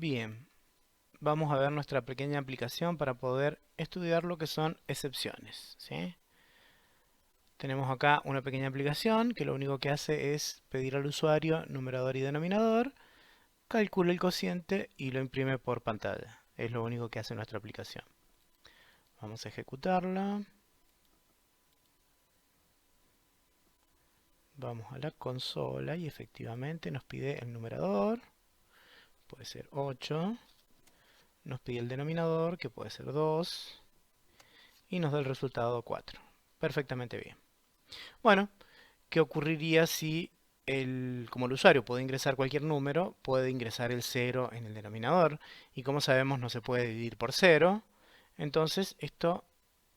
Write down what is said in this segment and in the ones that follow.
Bien, vamos a ver nuestra pequeña aplicación para poder estudiar lo que son excepciones, ¿sí? Tenemos acá una pequeña aplicación que lo único que hace es pedir al usuario numerador y denominador, calcula el cociente y lo imprime por pantalla. Es lo único que hace nuestra aplicación. Vamos a ejecutarla. Vamos a la consola y efectivamente nos pide el numerador, puede ser 8. Nos pide el denominador, que puede ser 2. Y nos da el resultado 4. Perfectamente bien. Bueno, ¿qué ocurriría si como el usuario puede ingresar cualquier número, puede ingresar el 0 en el denominador? Y como sabemos no se puede dividir por 0. Entonces esto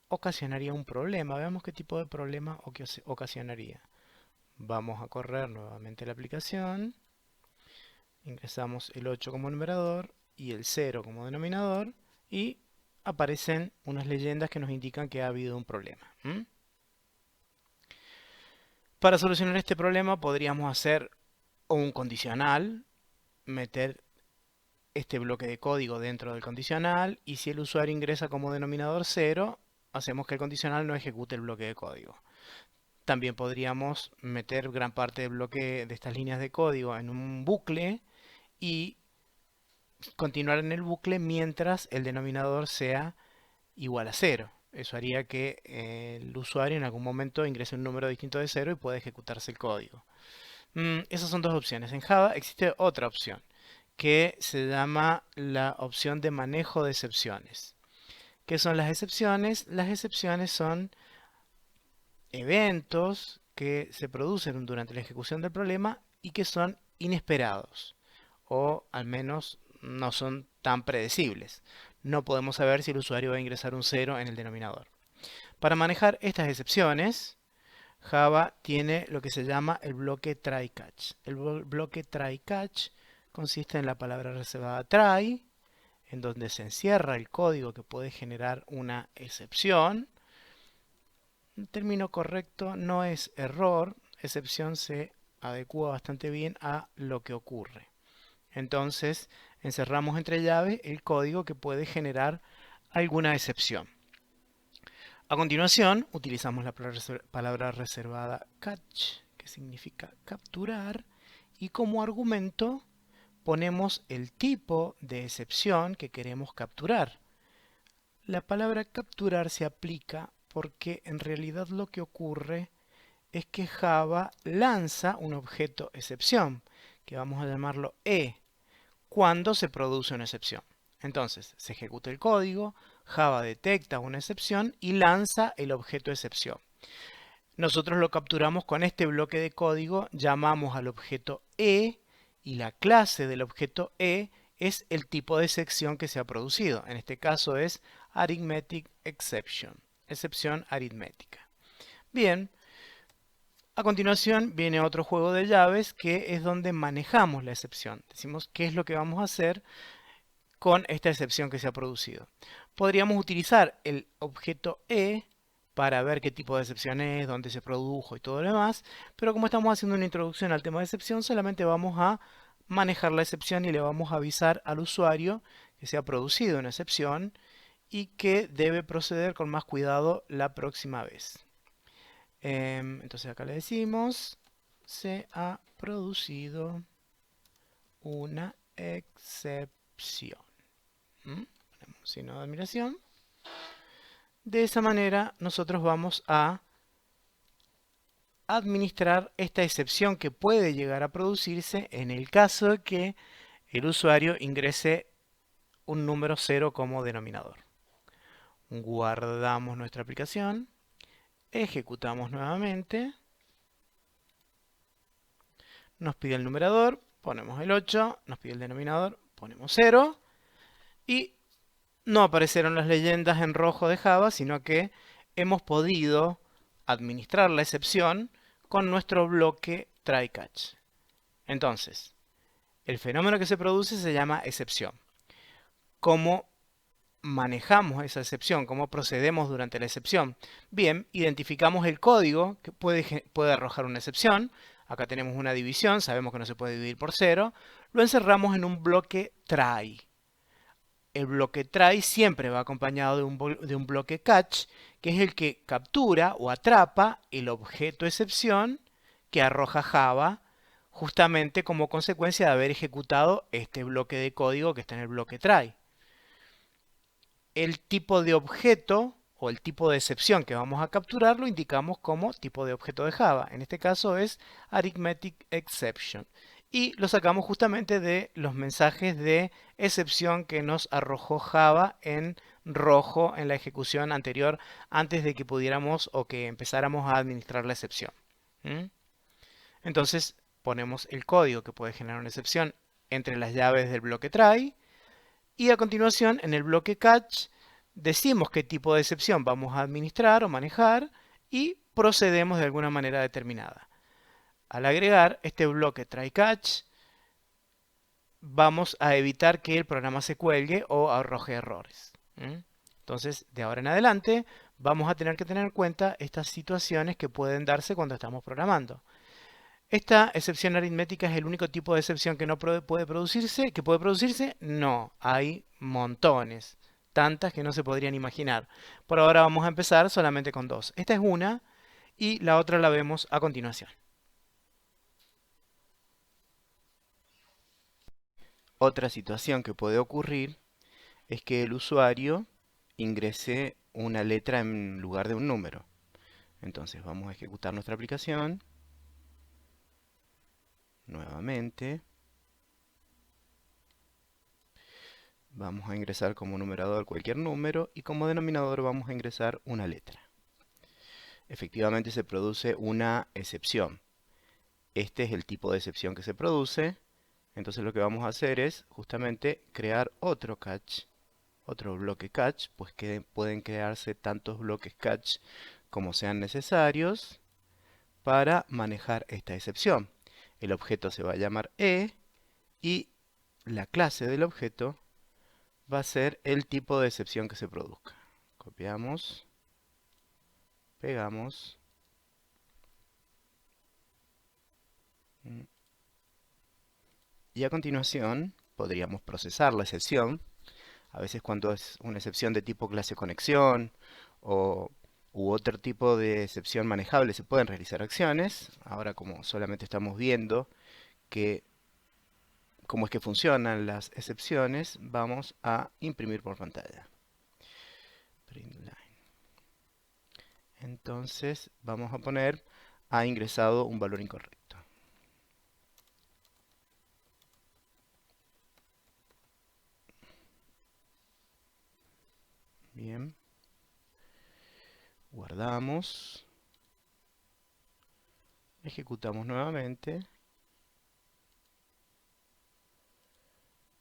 ocasionaría un problema. Veamos qué tipo de problema ocasionaría. Vamos a correr nuevamente la aplicación. Ingresamos el 8 como numerador y el 0 como denominador. Y aparecen unas leyendas que nos indican que ha habido un problema. Para solucionar este problema podríamos hacer un condicional, meter este bloque de código dentro del condicional y si el usuario ingresa como denominador 0, hacemos que el condicional no ejecute el bloque de código. También podríamos meter gran parte del bloque de estas líneas de código en un bucle y continuar en el bucle mientras el denominador sea igual a 0. Eso haría que el usuario en algún momento ingrese un número distinto de 0 y pueda ejecutarse el código. Esas son dos opciones. En Java existe otra opción que se llama la opción de manejo de excepciones. ¿Qué son las excepciones? Las excepciones son eventos que se producen durante la ejecución del problema y que son inesperados o al menos no son tan predecibles. No podemos saber si el usuario va a ingresar un 0 en el denominador. Para manejar estas excepciones, Java tiene lo que se llama el bloque try-catch. El bloque try-catch consiste en la palabra reservada try, en donde se encierra el código que puede generar una excepción. El término correcto no es error, excepción se adecua bastante bien a lo que ocurre. Entonces, encerramos entre llaves el código que puede generar alguna excepción. A continuación, utilizamos la palabra reservada catch, que significa capturar, y como argumento ponemos el tipo de excepción que queremos capturar. La palabra capturar se aplica porque en realidad lo que ocurre es que Java lanza un objeto excepción, que vamos a llamarlo E, cuando se produce una excepción. Entonces, se ejecuta el código, Java detecta una excepción y lanza el objeto excepción. Nosotros lo capturamos con este bloque de código, llamamos al objeto E y la clase del objeto E es el tipo de excepción que se ha producido. En este caso es Arithmetic Exception, excepción aritmética. Bien, a continuación viene otro juego de llaves que es donde manejamos la excepción. Decimos qué es lo que vamos a hacer con esta excepción que se ha producido. Podríamos utilizar el objeto E para ver qué tipo de excepción es, dónde se produjo y todo lo demás, pero como estamos haciendo una introducción al tema de excepción, solamente vamos a manejar la excepción y le vamos a avisar al usuario que se ha producido una excepción y que debe proceder con más cuidado la próxima vez. Entonces acá le decimos, se ha producido una excepción. Ponemos un signo de admiración. De esa manera nosotros vamos a administrar esta excepción que puede llegar a producirse en el caso de que el usuario ingrese un número 0 como denominador. Guardamos nuestra aplicación, ejecutamos nuevamente, nos pide el numerador, ponemos el 8, nos pide el denominador, ponemos 0 y no aparecieron las leyendas en rojo de Java, sino que hemos podido administrar la excepción con nuestro bloque try-catch. Entonces, el fenómeno que se produce se llama excepción. ¿Cómo manejamos esa excepción? ¿Cómo procedemos durante la excepción? Bien, identificamos el código que puede arrojar una excepción. Acá tenemos una división, sabemos que no se puede dividir por 0. Lo encerramos en un bloque try. El bloque try siempre va acompañado de un bloque catch, que es el que captura o atrapa el objeto excepción que arroja Java, justamente como consecuencia de haber ejecutado este bloque de código que está en el bloque try. El tipo de objeto o el tipo de excepción que vamos a capturar lo indicamos como tipo de objeto de Java. En este caso es Arithmetic Exception. Y lo sacamos justamente de los mensajes de excepción que nos arrojó Java en rojo en la ejecución anterior antes de que pudiéramos o que empezáramos a administrar la excepción. Entonces ponemos el código que puede generar una excepción entre las llaves del bloque try y a continuación en el bloque catch decimos qué tipo de excepción vamos a administrar o manejar y procedemos de alguna manera determinada. Al agregar este bloque try catch vamos a evitar que el programa se cuelgue o arroje errores. Entonces, de ahora en adelante, vamos a tener que tener en cuenta estas situaciones que pueden darse cuando estamos programando. ¿Esta excepción aritmética es el único tipo de excepción que no puede producirse? ¿Que puede producirse? No, hay montones, tantas que no se podrían imaginar. Por ahora vamos a empezar solamente con dos. Esta es una y la otra la vemos a continuación. Otra situación que puede ocurrir es que el usuario ingrese una letra en lugar de un número. Entonces vamos a ejecutar nuestra aplicación nuevamente. Vamos a ingresar como numerador cualquier número y como denominador vamos a ingresar una letra. Efectivamente se produce una excepción. Este es el tipo de excepción que se produce. Entonces lo que vamos a hacer es justamente crear otro catch, otro bloque catch, pues que pueden crearse tantos bloques catch como sean necesarios para manejar esta excepción. El objeto se va a llamar E y la clase del objeto va a ser el tipo de excepción que se produzca. Copiamos, pegamos. Y a continuación podríamos procesar la excepción. A veces cuando es una excepción de tipo clase conexión u otro tipo de excepción manejable se pueden realizar acciones. Ahora como solamente estamos viendo cómo es que funcionan las excepciones, vamos a imprimir por pantalla. Entonces vamos a poner ha ingresado un valor incorrecto. Bien. Guardamos. Ejecutamos nuevamente.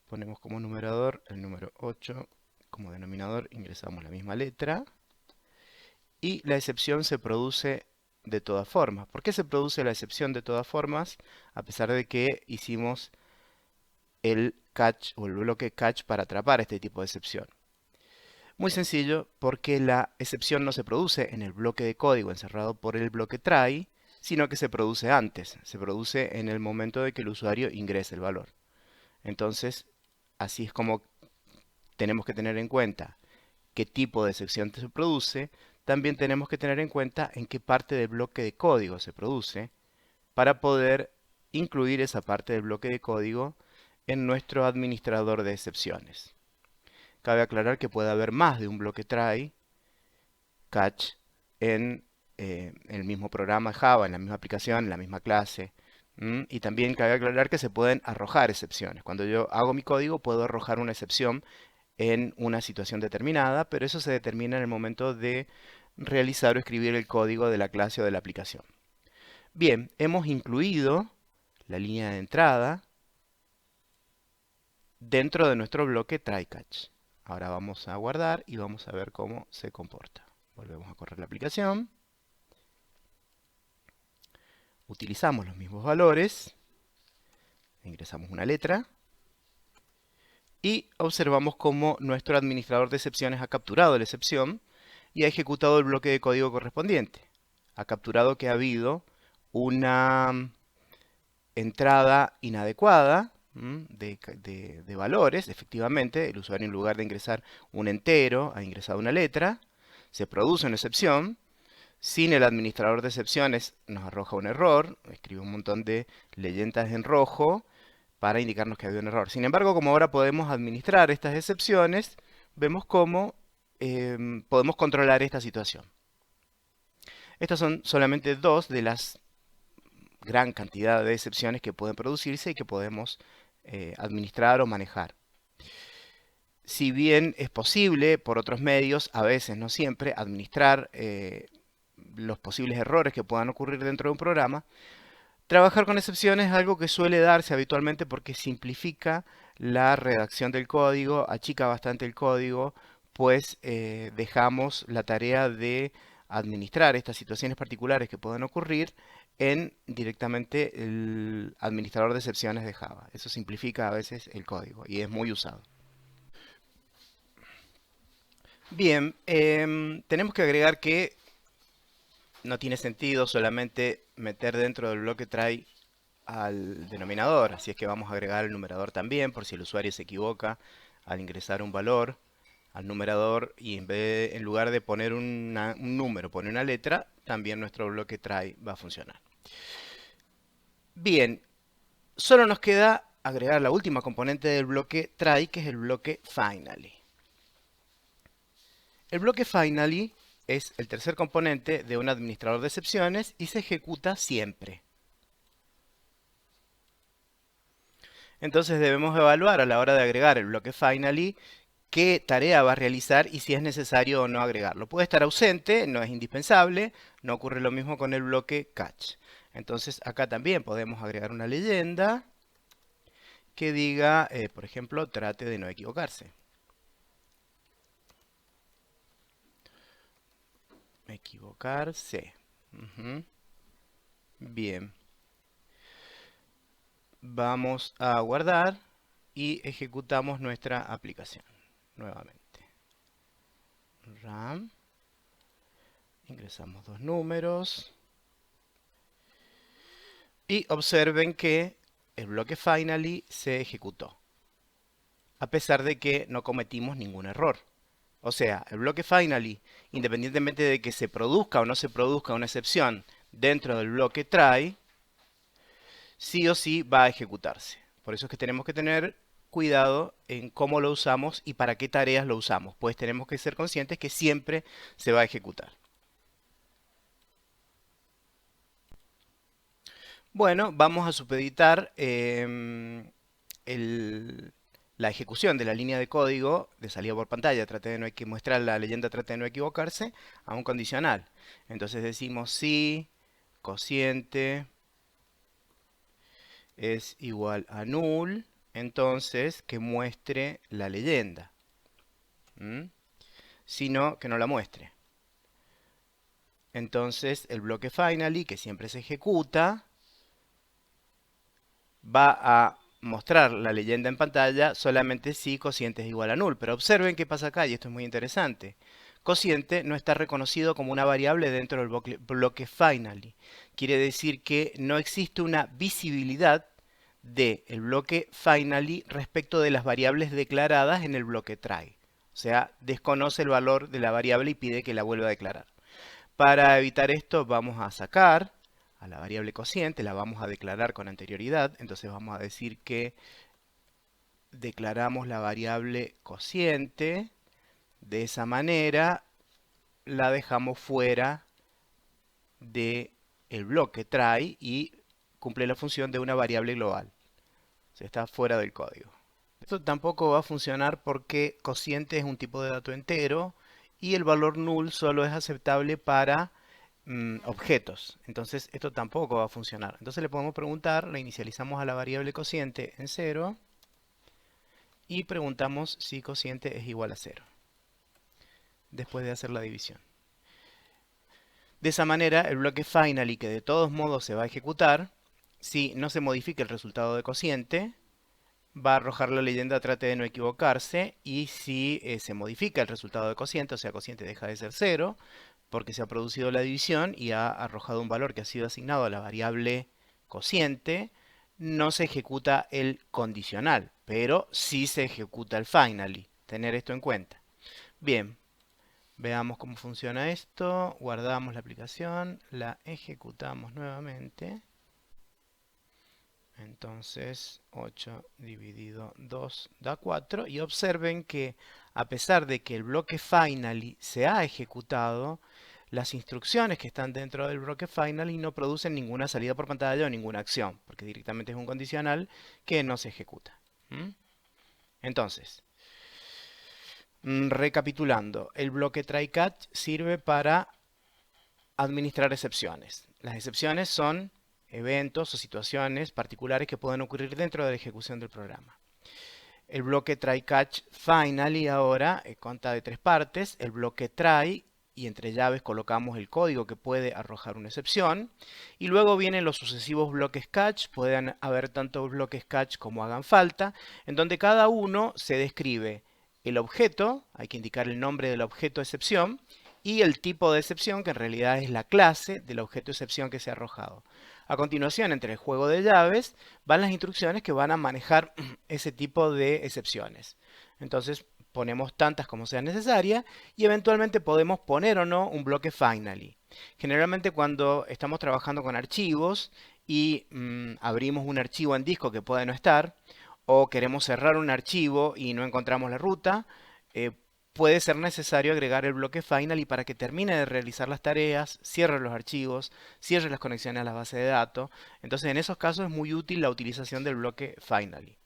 Ponemos como numerador el número 8. Como denominador ingresamos la misma letra. Y la excepción se produce de todas formas. ¿Por qué se produce la excepción de todas formas? A pesar de que hicimos el catch o el bloque catch para atrapar este tipo de excepción. Muy sencillo, porque la excepción no se produce en el bloque de código encerrado por el bloque try, sino que se produce antes. Se produce en el momento de que el usuario ingrese el valor. Entonces, así es como tenemos que tener en cuenta qué tipo de excepción se produce. También tenemos que tener en cuenta en qué parte del bloque de código se produce para poder incluir esa parte del bloque de código en nuestro administrador de excepciones. Cabe aclarar que puede haber más de un bloque try, catch, en el mismo programa Java, en la misma aplicación, en la misma clase. Y también cabe aclarar que se pueden arrojar excepciones. Cuando yo hago mi código puedo arrojar una excepción en una situación determinada, pero eso se determina en el momento de realizar o escribir el código de la clase o de la aplicación. Bien, hemos incluido la línea de entrada dentro de nuestro bloque try-catch. Ahora vamos a guardar y vamos a ver cómo se comporta. Volvemos a correr la aplicación. Utilizamos los mismos valores. Ingresamos una letra. Y observamos cómo nuestro administrador de excepciones ha capturado la excepción y ha ejecutado el bloque de código correspondiente. Ha capturado que ha habido una entrada inadecuada de valores. Efectivamente, el usuario en lugar de ingresar un entero ha ingresado una letra. Se produce una excepción. Sin el administrador de excepciones nos arroja un error. Escribe un montón de leyendas en rojo para indicarnos que había un error. Sin embargo, como ahora podemos administrar estas excepciones, vemos cómo podemos controlar esta situación. Estas son solamente dos de las gran cantidad de excepciones que pueden producirse y que podemos administrar o manejar. Si bien es posible por otros medios, a veces, no siempre, administrar los posibles errores que puedan ocurrir dentro de un programa, trabajar con excepciones es algo que suele darse habitualmente porque simplifica la redacción del código, achica bastante el código, pues dejamos la tarea de administrar estas situaciones particulares que pueden ocurrir en directamente el administrador de excepciones de Java. Eso simplifica a veces el código y es muy usado. Bien, tenemos que agregar que no tiene sentido solamente meter dentro del bloque try al denominador, así es que vamos a agregar el numerador también, por si el usuario se equivoca al ingresar un valor al numerador y en lugar de poner un número, pone una letra, también nuestro bloque try va a funcionar. Bien, solo nos queda agregar la última componente del bloque try, que es el bloque finally. El bloque finally es el tercer componente de un administrador de excepciones y se ejecuta siempre. Entonces debemos evaluar a la hora de agregar el bloque finally qué tarea va a realizar y si es necesario o no agregarlo. Puede estar ausente, no es indispensable, no ocurre lo mismo con el bloque catch. Entonces acá también podemos agregar una leyenda que diga, por ejemplo, trate de no equivocarse. Equivocarse. Bien. Vamos a guardar y ejecutamos nuestra aplicación nuevamente. RAM. Ingresamos dos números. Y observen que el bloque finally se ejecutó, a pesar de que no cometimos ningún error. O sea, el bloque finally, independientemente de que se produzca o no se produzca una excepción dentro del bloque try, sí o sí va a ejecutarse. Por eso es que tenemos que tener cuidado en cómo lo usamos y para qué tareas lo usamos, pues tenemos que ser conscientes que siempre se va a ejecutar. Bueno, vamos a supeditar la ejecución de la línea de código de salida por pantalla, trate de no mostrar la leyenda, trate de no equivocarse, a un condicional. Entonces decimos si cociente es igual a null, entonces que muestre la leyenda. Si no, que no la muestre. Entonces el bloque finally, que siempre se ejecuta, va a mostrar la leyenda en pantalla solamente si cociente es igual a null. Pero observen qué pasa acá, y esto es muy interesante. Cociente no está reconocido como una variable dentro del bloque finally. Quiere decir que no existe una visibilidad del bloque finally respecto de las variables declaradas en el bloque try. O sea, desconoce el valor de la variable y pide que la vuelva a declarar. Para evitar esto vamos a sacar a la variable cociente, la vamos a declarar con anterioridad. Entonces vamos a decir que declaramos la variable cociente. De esa manera la dejamos fuera del bloque try y cumple la función de una variable global. O sea, está fuera del código. Esto tampoco va a funcionar porque cociente es un tipo de dato entero y el valor null solo es aceptable para objetos. Entonces esto tampoco va a funcionar. Entonces le podemos preguntar, le inicializamos a la variable cociente en 0 y preguntamos si cociente es igual a 0 después de hacer la división. De esa manera el bloque finally, que de todos modos se va a ejecutar, si no se modifica el resultado de cociente, va a arrojar la leyenda trate de no equivocarse, y si se modifica el resultado de cociente, o sea, cociente deja de ser 0, porque se ha producido la división y ha arrojado un valor que ha sido asignado a la variable cociente, no se ejecuta el condicional, pero sí se ejecuta el finally. Tener esto en cuenta. Bien, veamos cómo funciona esto. Guardamos la aplicación, la ejecutamos nuevamente. Entonces 8 dividido 2 da 4 y observen que a pesar de que el bloque finally se ha ejecutado, las instrucciones que están dentro del bloque finally no producen ninguna salida por pantalla o ninguna acción, porque directamente es un condicional que no se ejecuta. ¿Mm? Entonces, recapitulando, el bloque try catch sirve para administrar excepciones. Las excepciones son eventos o situaciones particulares que pueden ocurrir dentro de la ejecución del programa. El bloque try catch finally ahora consta de tres partes. El bloque try, y entre llaves colocamos el código que puede arrojar una excepción. Y luego vienen los sucesivos bloques catch. Pueden haber tanto bloques catch como hagan falta, en donde cada uno se describe el objeto, hay que indicar el nombre del objeto excepción, y el tipo de excepción, que en realidad es la clase del objeto excepción que se ha arrojado. A continuación, entre el juego de llaves, van las instrucciones que van a manejar ese tipo de excepciones. Entonces, ponemos tantas como sea necesaria y eventualmente podemos poner o no un bloque finally. Generalmente cuando estamos trabajando con archivos y abrimos un archivo en disco que puede no estar, o queremos cerrar un archivo y no encontramos la ruta, eh, puede ser necesario agregar el bloque final y para que termine de realizar las tareas, cierre los archivos, cierre las conexiones a la base de datos. Entonces en esos casos es muy útil la utilización del bloque finally.